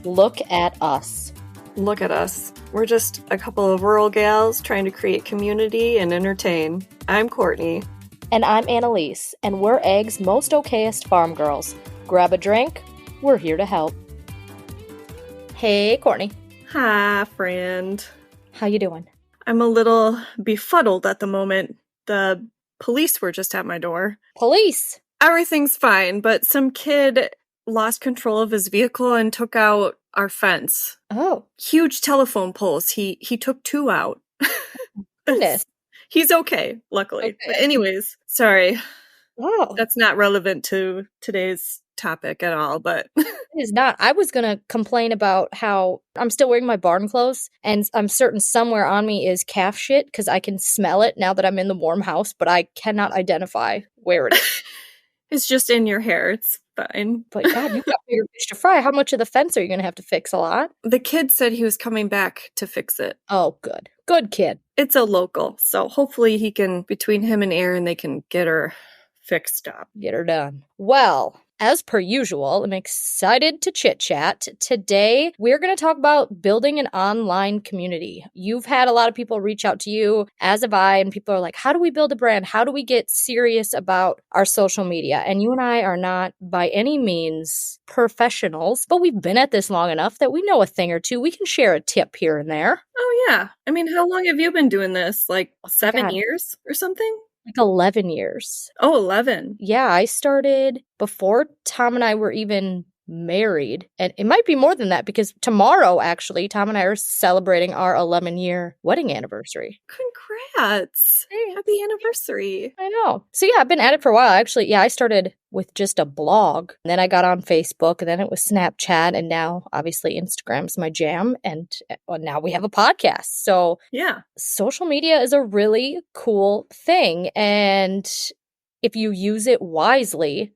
Look at us. Look at us. We're just a couple of rural gals trying to create community and entertain. I'm Courtney. And I'm Annaliese, and we're Egg's most okayest farm girls. Grab a drink. We're here to help. Hey, Courtney. Hi, friend. How you doing? I'm a little befuddled at the moment. The police were just at my door. Police? Everything's fine, but some kid lost control of his vehicle and took out our fence. Oh. Huge telephone poles. He took 2 out. Goodness. He's okay, luckily. Okay. But anyways, sorry. Wow. That's not relevant to today's topic at all, but... It is not. I was going to complain about how I'm still wearing my barn clothes, and I'm certain somewhere on me is calf shit because I can smell it now that I'm in the warm house, but I cannot identify where it is. It's just in your hair. It's fine. But God, you've got bigger fish to fry. How much of the fence are you going to have to fix? A lot? The kid said he was coming back to fix it. Oh, good. Good kid. It's a local, so hopefully he can, between him and Aaron, they can get her fixed up. Get her done. Well, as per usual, I'm excited to chit-chat. Today, we're going to talk about building an online community. You've had a lot of people reach out to you, as have I, and people are like, how do we build a brand? How do we get serious about our social media? And you and I are not by any means professionals, but we've been at this long enough that we know a thing or two. We can share a tip here and there. Oh, yeah. I mean, how long have you been doing this? Like 7 years or something? Like 11 years. Oh, 11. Yeah, I started before Tom and I were even married. And it might be more than that because tomorrow, actually, Tom and I are celebrating our 11-year wedding anniversary. Congrats. Hey, happy anniversary. I know. So yeah, I've been at it for a while. Actually, yeah, I started with just a blog. And then I got on Facebook, and then it was Snapchat, and now obviously Instagram's my jam. And now we have a podcast. So yeah, social media is a really cool thing. And if you use it wisely,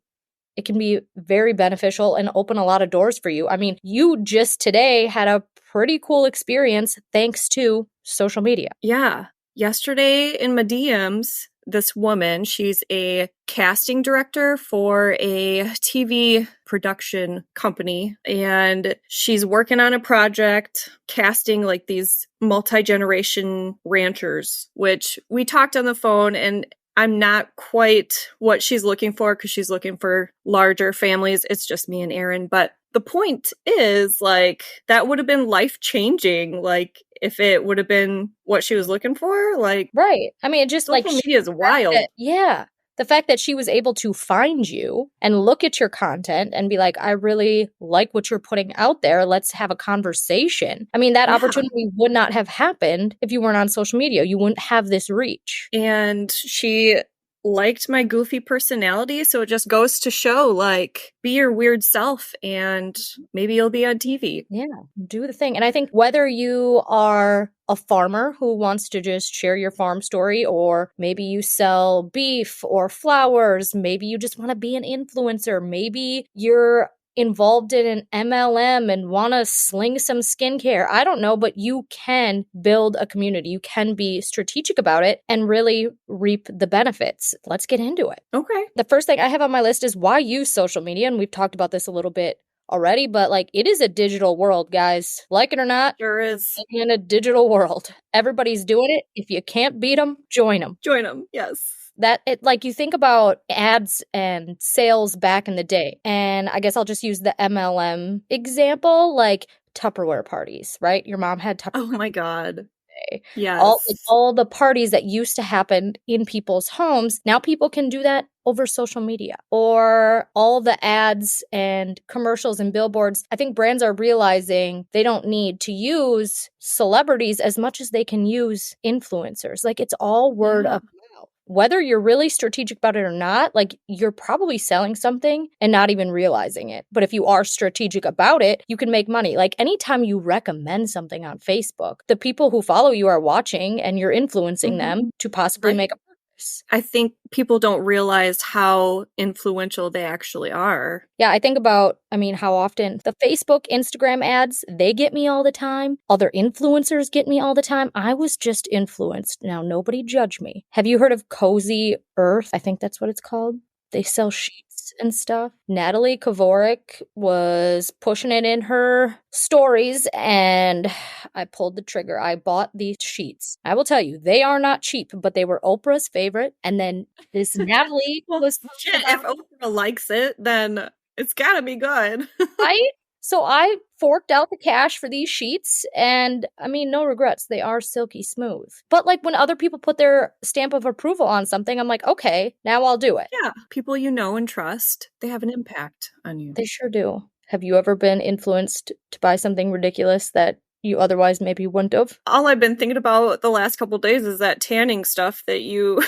it can be very beneficial and open a lot of doors for you. I mean, you just today had a pretty cool experience thanks to social media. Yeah. Yesterday in my DMs, this woman, she's a casting director for a TV production company, and she's working on a project casting like these multi-generation ranchers, which we talked on the phone, and I'm not quite what she's looking for because she's looking for larger families. It's just me and Aaron. But the point is, like, that would have been life-changing, like, if it would have been what she was looking for. Like, right. I mean, it just social media is wild. Yeah. The fact that she was able to find you and look at your content and be like, I really like what you're putting out there. Let's have a conversation. I mean, that opportunity would not have happened if you weren't on social media. You wouldn't have this reach. And she liked my goofy personality. So it just goes to show, like, be your weird self and maybe you'll be on TV. Yeah, do the thing. And I think whether you are a farmer who wants to just share your farm story, or maybe you sell beef or flowers, maybe you just want to be an influencer, maybe you're involved in an MLM and want to sling some skincare. I don't know, but you can build a community. You can be strategic about it and really reap the benefits. Let's get into it. Okay. The first thing I have on my list is why use social media. And we've talked about this a little bit already, but like, it is a digital world, guys. Like it or not, sure is. In a digital world. Everybody's doing it. If you can't beat them, join them. Join them, yes. That it, like, you think about ads and sales back in the day, and I guess I'll just use the MLM example, like Tupperware parties, right? Your mom had Tupperware. Oh my God. Yes. All the parties that used to happen in people's homes, now people can do that over social media, or all the ads and commercials and billboards. I think brands are realizing they don't need to use celebrities as much as they can use influencers. Like, it's all word of mouth. Whether you're really strategic about it or not, like, you're probably selling something and not even realizing it. But if you are strategic about it, you can make money. Like, anytime you recommend something on Facebook, the people who follow you are watching and you're influencing them to possibly make a purchase. I think people don't realize how influential they actually are. Yeah, I think about, how often the Facebook, Instagram ads, they get me all the time. Other influencers get me all the time. I was just influenced. Now, nobody judge me. Have you heard of Cozy Earth? I think that's what it's called. They sell sheets and stuff. Natalie Kovarik was pushing it in her stories, and I pulled the trigger. I bought these sheets. I will tell you, they are not cheap, but they were Oprah's favorite. And then this Natalie Well, was shit, talking if about Oprah likes it, then it's gotta be good. right? So I forked out the cash for these sheets, and I mean, no regrets. They are silky smooth. But like when other people put their stamp of approval on something, I'm like, okay, now I'll do it. Yeah, people you know and trust, they have an impact on you. They sure do. Have you ever been influenced to buy something ridiculous that you otherwise maybe wouldn't have? All I've been thinking about the last couple days is that tanning stuff that you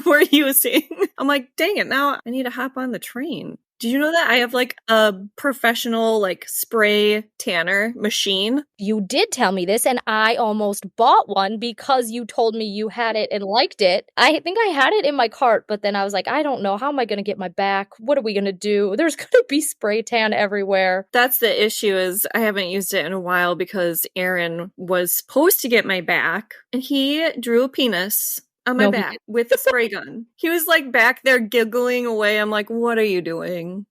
were using. I'm like, dang it, now I need to hop on the train. Did you know that I have like a professional like spray tanner machine? You did tell me this, and I almost bought one because you told me you had it and liked it. I think I had it in my cart, but then I was like, I don't know. How am I going to get my back? What are we going to do? There's going to be spray tan everywhere. That's the issue is I haven't used it in a while because Aaron was supposed to get my back and he drew a penis on my No, he back with a spray gun. He was like back there giggling away. I'm like, what are you doing?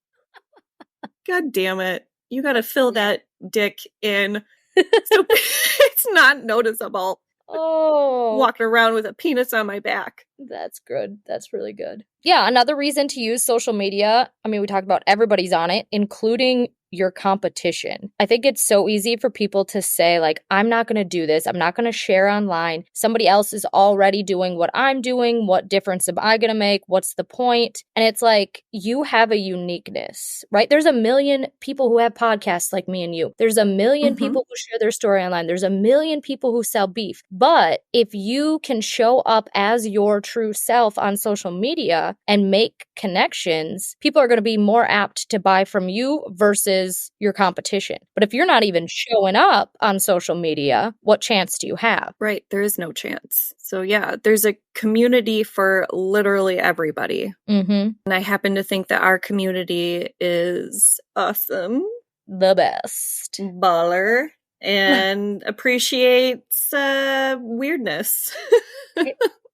God damn it. You gotta fill that dick in so it's not noticeable. Oh, Walking around with a penis on my back. that's good. That's really good. Yeah, another reason to use social media. I mean, we talked about everybody's on it, including your competition. I think it's so easy for people to say, like, I'm not going to do this. I'm not going to share online. Somebody else is already doing what I'm doing. What difference am I going to make? What's the point? And it's like, you have a uniqueness, right? There's a million people who have podcasts like me and you. There's a million people who share their story online. There's a million people who sell beef. But if you can show up as your true self on social media and make connections, people are going to be more apt to buy from you versus your competition. But if you're not even showing up on social media, what chance do you have? Right, there is no chance. So yeah, there's a community for literally everybody. Mm-hmm. And I happen to think that our community is awesome, The best. baller, and appreciates weirdness.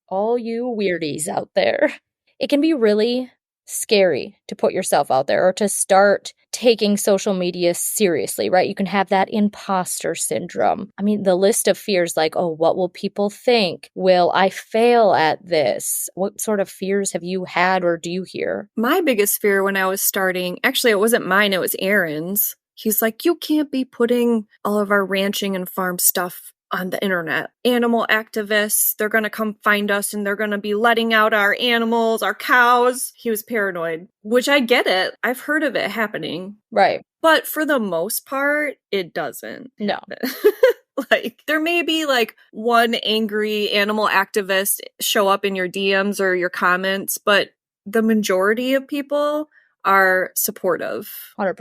All you weirdies out there. It can be really scary to put yourself out there or to start taking social media seriously, right? You can have that imposter syndrome. I mean, the list of fears like, oh, what will people think? Will I fail at this? What sort of fears have you had or do you hear? My biggest fear when I was starting, actually, it wasn't mine, it was Aaron's. He's like, you can't be putting all of our ranching and farm stuff on the internet. Animal activists, they're going to come find us and they're going to be letting out our animals, our cows. He was paranoid, which I get it. I've heard of it happening. Right. But for the most part, it doesn't. No. Like, there may be like one angry animal activist show up in your DMs or your comments, but the majority of people are supportive. 100%.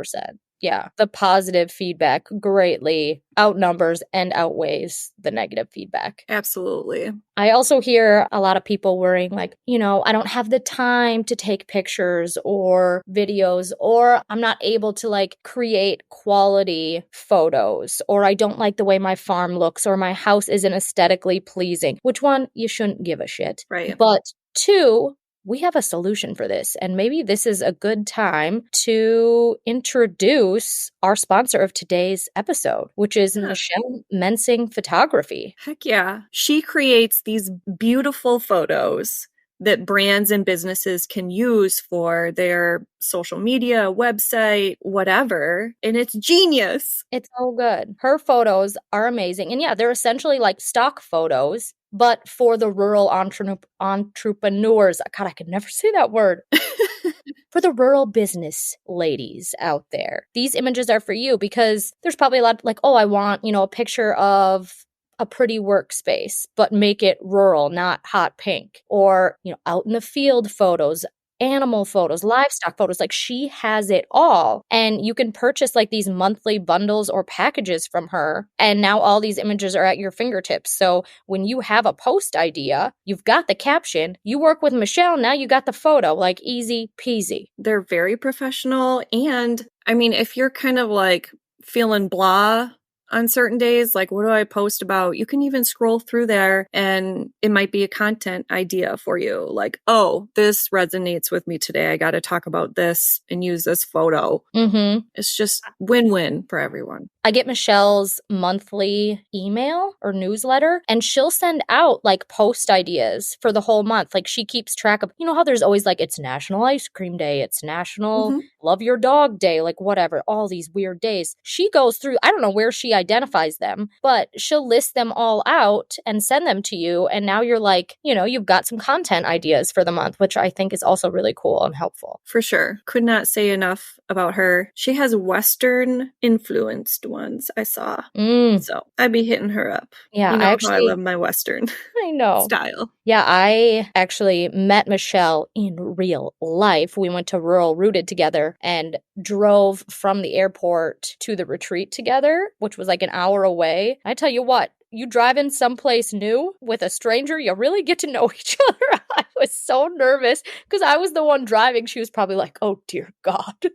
Yeah, the positive feedback greatly outnumbers and outweighs the negative feedback. Absolutely. I also hear a lot of people worrying, like, I don't have the time to take pictures or videos, or I'm not able to like create quality photos, or I don't like the way my farm looks, or my house isn't aesthetically pleasing. Which one? You shouldn't give a shit. Right. But two, we have a solution for this. And maybe this is a good time to introduce our sponsor of today's episode, which is Michelle Mensing Photography. Heck yeah. She creates these beautiful photos that brands and businesses can use for their social media, website, whatever. And it's genius. It's so good. Her photos are amazing. And yeah, they're essentially like stock photos, but for the rural entrepreneurs. God, I could never say that word. For the rural business ladies out there. These images are for you because there's probably a lot like, oh, I want, a picture of a pretty workspace, but make it rural, not hot pink. Or, out in the field photos, animal photos, livestock photos. Like, she has it all. And you can purchase like these monthly bundles or packages from her. And now all these images are at your fingertips. So when you have a post idea, you've got the caption, you work with Michelle, now you got the photo, like easy peasy. They're very professional. And I mean, if you're kind of like feeling blah on certain days. Like, what do I post about? You can even scroll through there and it might be a content idea for you. Like, oh, this resonates with me today. I got to talk about this and use this photo. Mm-hmm. It's just win-win for everyone. I get Michelle's monthly email or newsletter, and she'll send out like post ideas for the whole month. Like she keeps track of, how there's always like it's National Ice Cream Day, it's National Love Your Dog Day, like whatever, all these weird days. She goes through, I don't know where she identifies them, but she'll list them all out and send them to you. And now you're like, you've got some content ideas for the month, which I think is also really cool and helpful. For sure. Could not say enough about her. She has Western influenced ones I saw. So I'd be hitting her up. Yeah, I love my Western style. Yeah, I actually met Michelle in real life. We went to Rural Rooted together and drove from the airport to the retreat together, which was like an hour away. I tell you what, you drive in someplace new with a stranger, you really get to know each other. I was so nervous because I was the one driving. She was probably like, oh, dear God.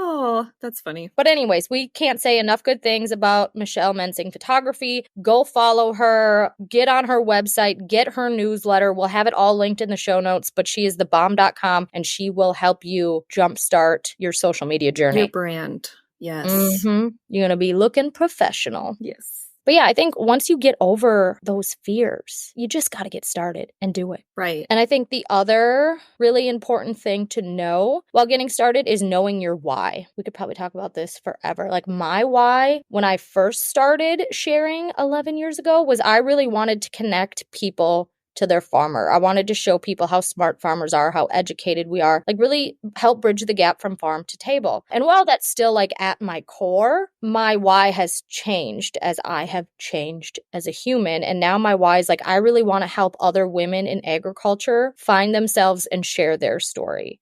Oh, that's funny. But anyways, we can't say enough good things about Michelle Mensing Photography. Go follow her, get on her website, get her newsletter. We'll have it all linked in the show notes, but she is thebomb.com and she will help you jumpstart your social media journey. Your brand. Yes. Mm-hmm. You're going to be looking professional. Yes. But yeah, I think once you get over those fears, you just got to get started and do it. Right. And I think the other really important thing to know while getting started is knowing your why. We could probably talk about this forever. Like my why when I first started sharing 11 years ago was I really wanted to connect people to their farmer. I wanted to show people how smart farmers are, how educated we are, like really help bridge the gap from farm to table. And while that's still like at my core, my why has changed as I have changed as a human. And now my why is like, I really want to help other women in agriculture find themselves and share their story.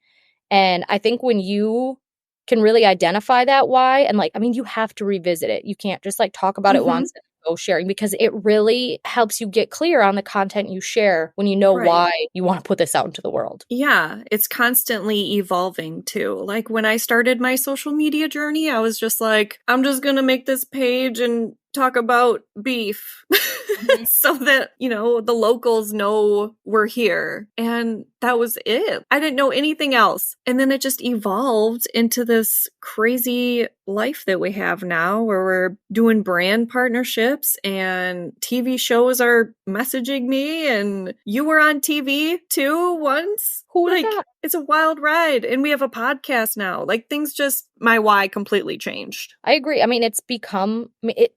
And I think when you can really identify that why, and you have to revisit it. You can't just like talk about it once and go sharing, because it really helps you get clear on the content you share when you know why you want to put this out into the world. Yeah, it's constantly evolving too. Like when I started my social media journey, I was just like, I'm just going to make this page and talk about beef so that, the locals know we're here. And that was it. I didn't know anything else. And then it just evolved into this crazy life that we have now where we're doing brand partnerships and TV shows are messaging me, and you were on TV too once. Who would have thought? It's a wild ride. And we have a podcast now. Like things just, my why completely changed. I agree. I mean, it's become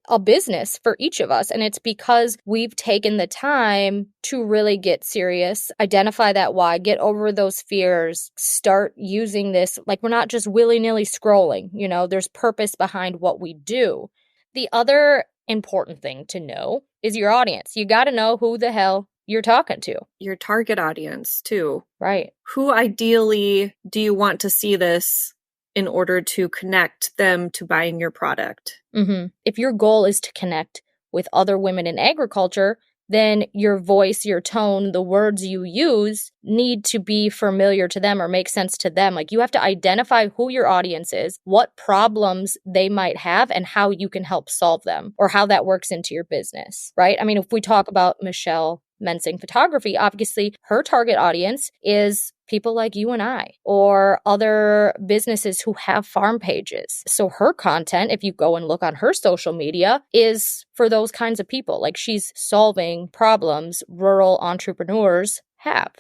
a business for each of us. And it's because we've taken the time to really get serious, identify that why, get over those fears, start using this. Like we're not just willy-nilly scrolling, there's purpose behind what we do. The other important thing to know is your audience. You got to know who the hell you're talking to. Your target audience too. Right. Who ideally do you want to see this in order to connect them to buying your product? Mm-hmm. If your goal is to connect with other women in agriculture, then your voice, your tone, the words you use need to be familiar to them or make sense to them. Like you have to identify who your audience is, what problems they might have, and how you can help solve them or how that works into your business, right? I mean, if we talk about Michelle Mensing Photography, obviously her target audience is people like you and I, or other businesses who have farm pages. So her content, if you go and look on her social media, is for those kinds of people. Like she's solving problems rural entrepreneurs have.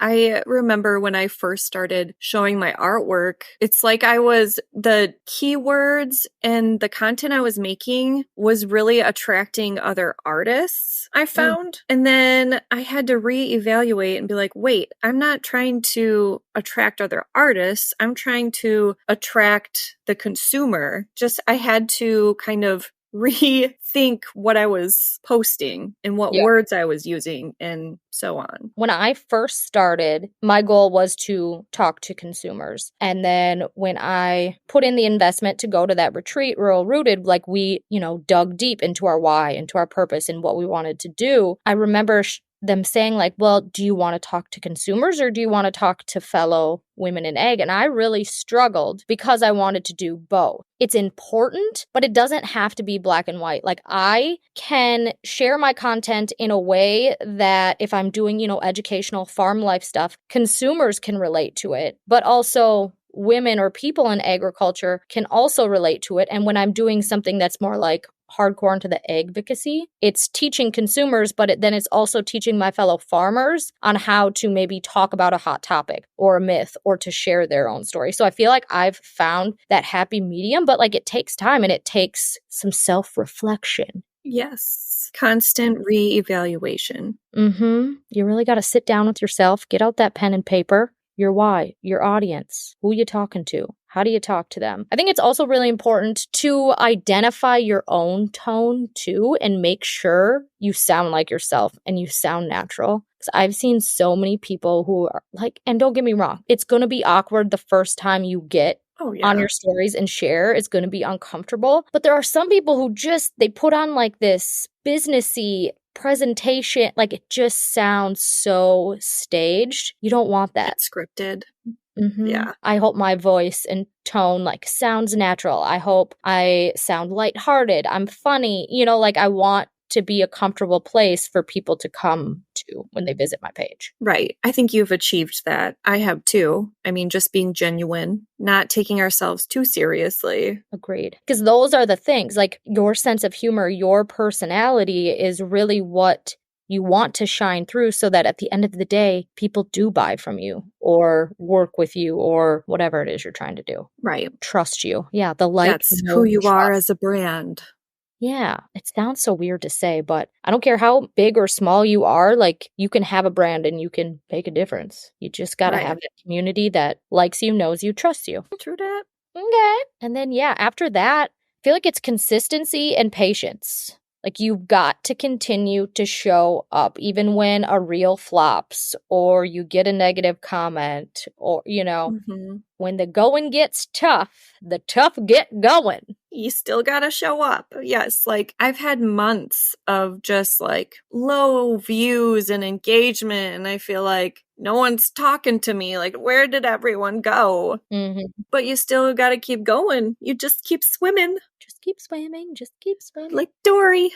I remember when I first started showing my artwork, it's like the keywords and the content I was making was really attracting other artists, I found. And then I had to reevaluate and be like, wait, I'm not trying to attract other artists. I'm trying to attract the consumer. I had to kind of rethink what I was posting and what words I was using and so on. When I first started, my goal was to talk to consumers. And then when I put in the investment to go to that retreat, Rural Rooted, like we, dug deep into our why, into our purpose and what we wanted to do. I remember them saying like, well, do you want to talk to consumers or do you want to talk to fellow women in egg? And I really struggled because I wanted to do both. It's important, but it doesn't have to be black and white. Like I can share my content in a way that if I'm doing, educational farm life stuff, consumers can relate to it, but also women or people in agriculture can also relate to it. And when I'm doing something that's more like hardcore into the advocacy, it's teaching consumers, but then it's also teaching my fellow farmers on how to maybe talk about a hot topic or a myth or to share their own story. So I feel like I've found that happy medium, but like it takes time and it takes some self-reflection. Yes. Constant re-evaluation. You really got to sit down with yourself, get out that pen and paper, your why, your audience, who you talking to, how do you talk to them? I think it's also really important to identify your own tone too and make sure you sound like yourself and you sound natural. Because I've seen so many people who are like, and don't get me wrong, it's going to be awkward the first time you get on your stories and share. It's going to be uncomfortable. But there are some people who they put on like this businessy presentation, like it just sounds so staged. You don't want that. It's scripted. Yeah. I hope my voice and tone like sounds natural. I hope I sound lighthearted. I'm funny. Like I want to be a comfortable place for people to come to when they visit my page. Right. I think you've achieved that. I have too. I mean, just being genuine, not taking ourselves too seriously. Agreed. Because those are the things, like your sense of humor, your personality is really what you want to shine through so that at the end of the day, people do buy from you or work with you or whatever it is you're trying to do. Right. Trust you. Yeah. The That's who you are as a brand. Yeah, it sounds so weird to say, but I don't care how big or small you are, like you can have a brand and you can make a difference. You just got to have that community that likes you, knows you, trusts you. True that. Okay. And then, after that, I feel like it's consistency and patience. Like you've got to continue to show up even when a reel flops or you get a negative comment or, when the going gets tough, the tough get going. You still gotta show up. Yes, like I've had months of just like low views and engagement and I feel like no one's talking to me. Like, where did everyone go? But you still gotta keep going. You just keep swimming. Just keep swimming. Just keep swimming. Like Dory.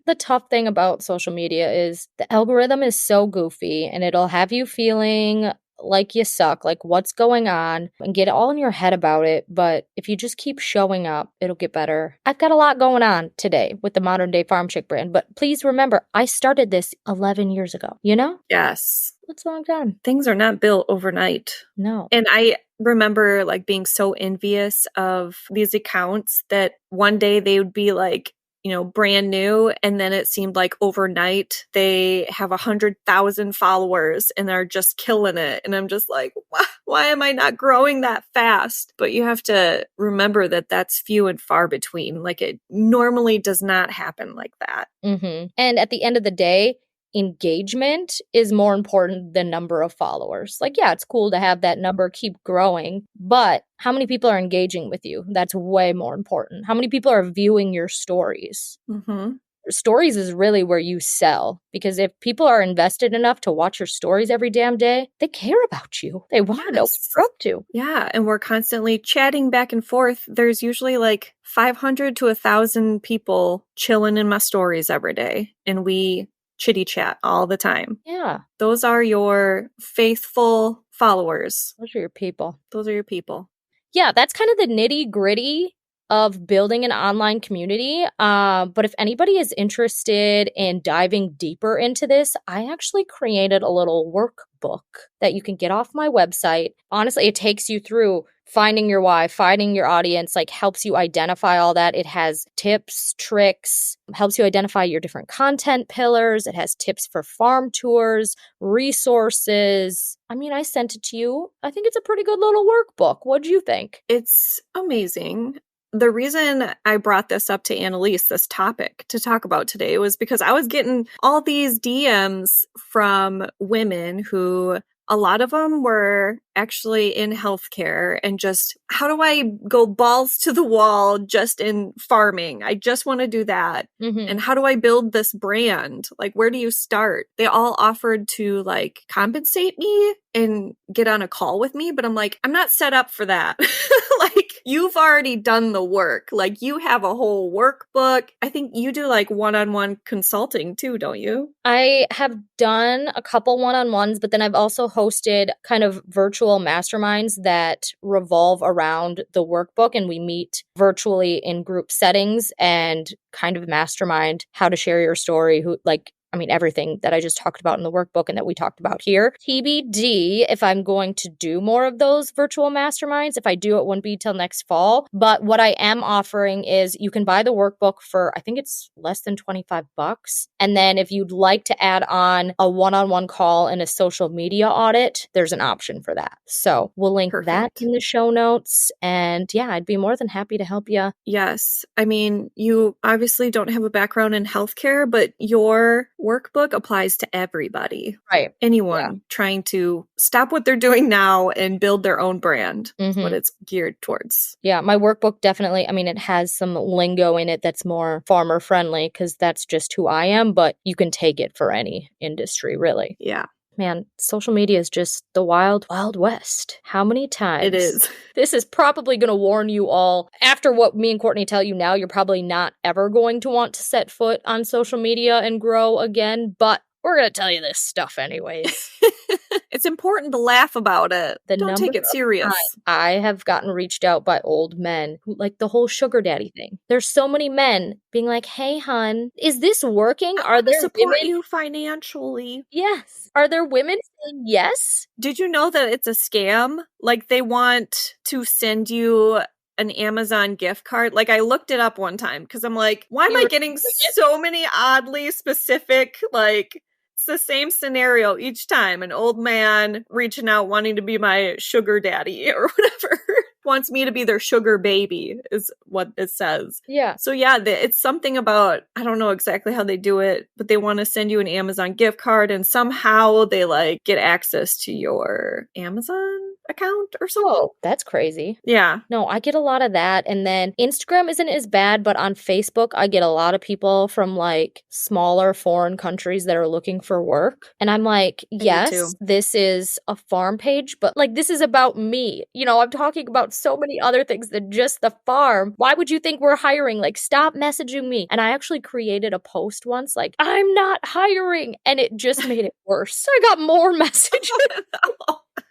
The tough thing about social media is the algorithm is so goofy and it'll have you feeling like you suck, like what's going on, and get all in your head about it. But if you just keep showing up, it'll get better. I've got a lot going on today with the Modern Day Farm Chick brand, but please remember, I started this 11 years ago, Yes. That's a long time. Things are not built overnight. No. And I remember like being so envious of these accounts that one day they would be like, brand new. And then it seemed like overnight they have 100,000 followers and they're just killing it. And I'm just like, why am I not growing that fast? But you have to remember that that's few and far between. Like it normally does not happen like that. And at the end of the day, engagement is more important than number of followers. Like, yeah, it's cool to have that number keep growing, but how many people are engaging with you? That's way more important. How many people are viewing your stories? Stories is really where you sell, because if people are invested enough to watch your stories every damn day, they care about you. They want to know what you're up to. Yeah, and we're constantly chatting back and forth. There's usually like 500 to 1,000 people chilling in my stories every day, and we chitty chat all the time. Yeah. Those are your faithful followers. Those are your people. Those are your people. Yeah, that's kind of the nitty gritty of building an online community. But if anybody is interested in diving deeper into this, I actually created a little workbook that you can get off my website. Honestly, it takes you through finding your why, finding your audience, like helps you identify all that. It has tips, tricks, helps you identify your different content pillars. It has tips for farm tours, resources. I mean, I sent it to you. I think it's a pretty good little workbook. What do you think? It's amazing. The reason I brought this up to Annaliese, this topic to talk about today, was because I was getting all these DMs from women who a lot of them were actually in healthcare and just, how do I go balls to the wall just in farming? I just want to do that. Mm-hmm. And how do I build this brand? Like, where do you start? They all offered to like compensate me and get on a call with me, but I'm like, I'm not set up for that. Like, you've already done the work. Like, you have a whole workbook. I think you do like one-on-one consulting too, don't you? I have done a couple one-on-ones, but then I've also hosted kind of virtual masterminds that revolve around the workbook, and we meet virtually in group settings and kind of mastermind how to share your story, everything that I just talked about in the workbook and that we talked about here. TBD if I'm going to do more of those virtual masterminds. If I do, it wouldn't be till next fall. But what I am offering is you can buy the workbook for, I think it's less than $25. And then if you'd like to add on a one-on-one call and a social media audit, there's an option for that. So we'll link that in the show notes. And yeah, I'd be more than happy to help you. Yes. I mean, you obviously don't have a background in healthcare, but your workbook applies to everybody. Right. Anyone trying to stop what they're doing now and build their own brand. That's what it's geared towards. Yeah, my workbook definitely, it has some lingo in it that's more farmer friendly because that's just who I am, but you can take it for any industry, really. Yeah. Man, social media is just the wild, wild west. How many times? It is. This is probably going to warn you all. After what me and Courtney tell you now, you're probably not ever going to want to set foot on social media and grow again, but we're going to tell you this stuff anyways. It's important to laugh about it. Don't take it serious. I have gotten reached out by old men who like the whole sugar daddy thing. There's so many men being like, hey, hun, is this working? Are there support you financially? Yes. Are there women saying yes? Did you know that it's a scam? Like, they want to send you an Amazon gift card. Like, I looked it up one time because I'm like, why am I getting so many oddly specific, like, it's the same scenario each time. An old man reaching out wanting to be my sugar daddy or whatever. Wants me to be their sugar baby is what it says. Yeah. So yeah, it's something about, I don't know exactly how they do it, but they want to send you an Amazon gift card and somehow they like get access to your Amazon account or something. Oh, that's crazy. Yeah. No, I get a lot of that. And then Instagram isn't as bad, but on Facebook, I get a lot of people from like smaller foreign countries that are looking for work. And I'm like, yes, this is a farm page, but like this is about me. You know, I'm talking about so many other things than just the farm. Why would you think we're hiring? Like, stop messaging me. And I actually created a post once like, I'm not hiring. And it just made it worse. I got more messages.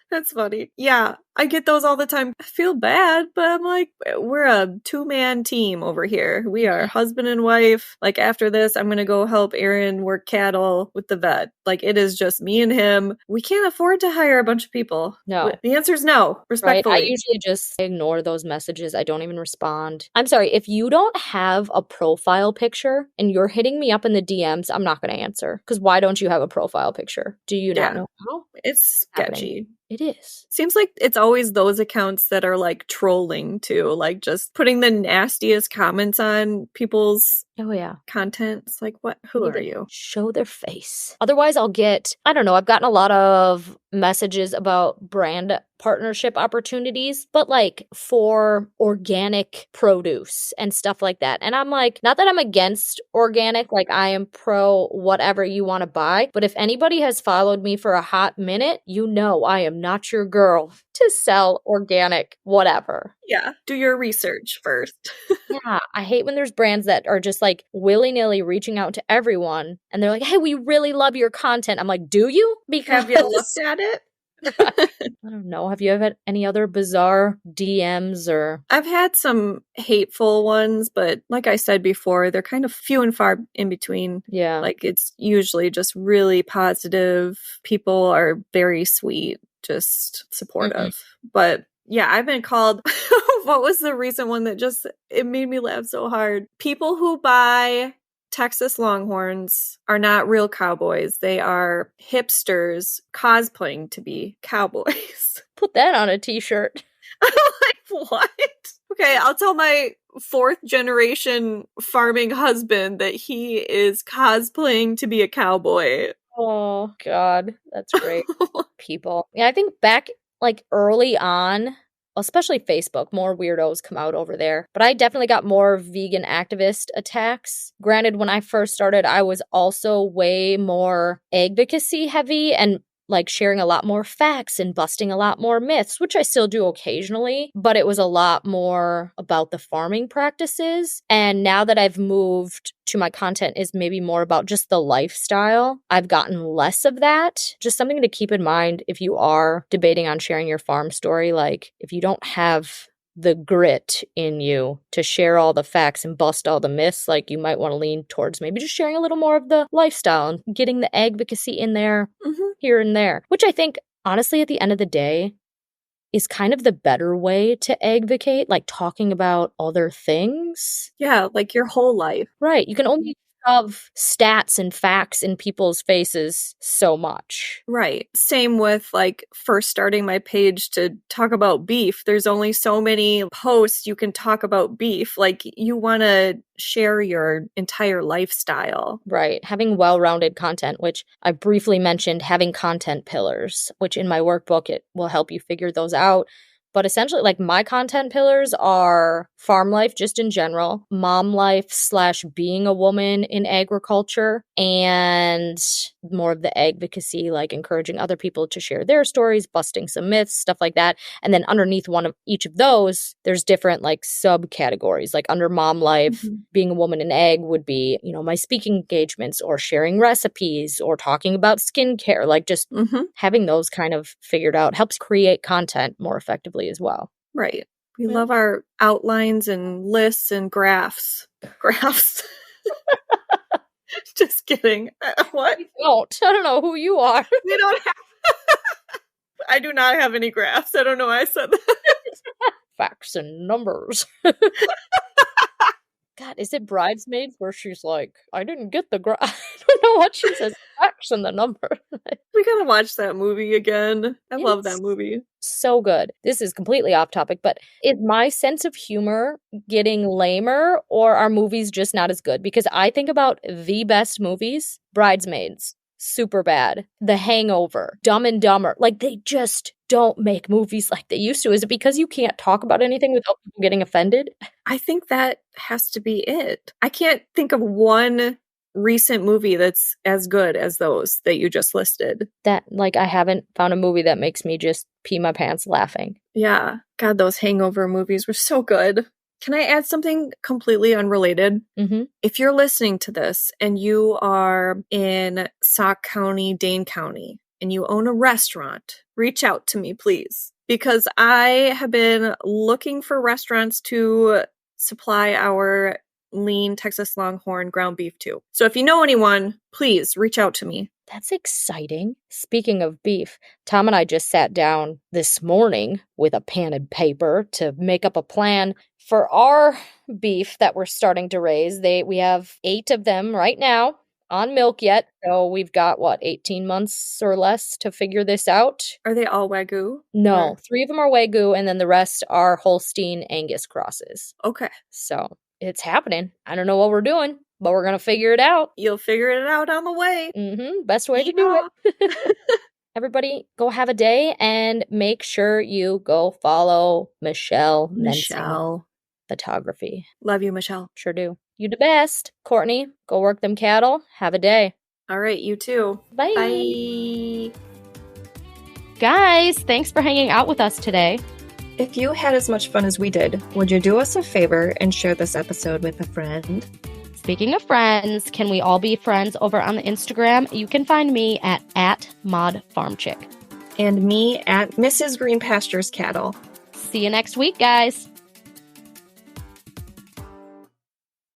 That's funny. Yeah, I get those all the time. I feel bad, but I'm like, we're a 2-man team over here. We are husband and wife. Like, after this, I'm going to go help Aaron work cattle with the vet. Like, it is just me and him. We can't afford to hire a bunch of people. No. The answer is no, respectfully. Right? I usually just ignore those messages. I don't even respond. I'm sorry, if you don't have a profile picture and you're hitting me up in the DMs, I'm not going to answer. Because why don't you have a profile picture? Do you not know how? It's sketchy. It is. Seems like it's always those accounts that are like trolling too, like just putting the nastiest comments on people's content. It's like, what? Who are you? Show their face. Otherwise, I've gotten a lot of messages about brand partnership opportunities, but like for organic produce and stuff like that. And I'm like, not that I'm against organic, like I am pro whatever you want to buy, but if anybody has followed me for a hot minute, you know I am not your girl to sell organic whatever. Yeah, do your research first. Yeah, I hate when there's brands that are just like willy-nilly reaching out to everyone and they're like, hey, we really love your content. I'm like, do you? Because have you looked at it? I don't know. Have you ever had any other bizarre DMs or? I've had some hateful ones, but like I said before, they're kind of few and far in between. Yeah. Like, it's usually just really positive. People are very sweet, just supportive. Mm-hmm. But yeah, I've been called, what was the recent one that it made me laugh so hard? People who buy Texas Longhorns are not real cowboys. They are hipsters cosplaying to be cowboys. Put that on a t-shirt. I'm like, what? Okay, I'll tell my 4th generation farming husband that he is cosplaying to be a cowboy. Oh, God. That's great. People. Yeah, I think back like early on, especially Facebook, more weirdos come out over there. But I definitely got more vegan activist attacks. Granted, when I first started, I was also way more advocacy heavy and like sharing a lot more facts and busting a lot more myths, which I still do occasionally, but it was a lot more about the farming practices. And now that I've moved to my content is maybe more about just the lifestyle, I've gotten less of that. Just something to keep in mind if you are debating on sharing your farm story. Like, if you don't have the grit in you to share all the facts and bust all the myths, like, you might want to lean towards maybe just sharing a little more of the lifestyle and getting the advocacy in there here and there, which I think, honestly, at the end of the day, is kind of the better way to advocate, like talking about other things. Yeah, like your whole life. Right. You can only shove stats and facts in people's faces so much. Right. Same with like first starting my page to talk about beef. There's only so many posts you can talk about beef. Like, you want to share your entire lifestyle. Right. Having well-rounded content, which I briefly mentioned, having content pillars, which in my workbook, it will help you figure those out. But essentially, like, my content pillars are farm life just in general, mom life / being a woman in agriculture, and more of the advocacy, like encouraging other people to share their stories, busting some myths, stuff like that. And then underneath one of each of those, there's different like subcategories. Like under mom life, being a woman in ag would be, you know, my speaking engagements or sharing recipes or talking about skincare, like just having those kind of figured out helps create content more effectively as well. Right. We love our outlines and lists and graphs. Graphs. Just kidding. What? I don't know who you are. We don't have. I do not have any graphs. I don't know why I said that. Facts and numbers. God, is it Bridesmaids where she's like, I didn't get the I don't know what she says. Facts and the number. We gotta watch that movie again. I love that movie. So good. This is completely off topic, but is my sense of humor getting lamer, or are movies just not as good? Because I think about the best movies, Bridesmaids, Superbad, The Hangover, Dumb and Dumber. Like, they just don't make movies like they used to. Is it because you can't talk about anything without people getting offended? I think that has to be it. I can't think of one recent movie that's as good as those that you just listed. That, like, I haven't found a movie that makes me just pee my pants laughing. Yeah. God, those Hangover movies were so good. Can I add something completely unrelated? If you're listening to this and you are in Sauk County, Dane County, and you own a restaurant, reach out to me, please. Because I have been looking for restaurants to supply our lean Texas Longhorn ground beef to. So if you know anyone, please reach out to me. That's exciting. Speaking of beef, Tom and I just sat down this morning with a pen and paper to make up a plan for our beef that we're starting to raise. We have 8 of them right now on milk yet. So we've got, 18 months or less to figure this out. Are they all Wagyu? No, or 3 of them are Wagyu, and then the rest are Holstein Angus crosses. Okay. So it's happening. I don't know what we're doing, but we're going to figure it out. You'll figure it out on the way. Best way to do it. Everybody, go have a day, and make sure you go follow Michelle Photography. Love you, Michelle. Sure do. You the best. Courtney, go work them cattle. Have a day. All right, you too. Bye. Bye. Guys, thanks for hanging out with us today. If you had as much fun as we did, would you do us a favor and share this episode with a friend? Speaking of friends, can we all be friends over on the Instagram? You can find me at @ModFarmChick. And me at Mrs. Green Pastures Cattle. See you next week, guys.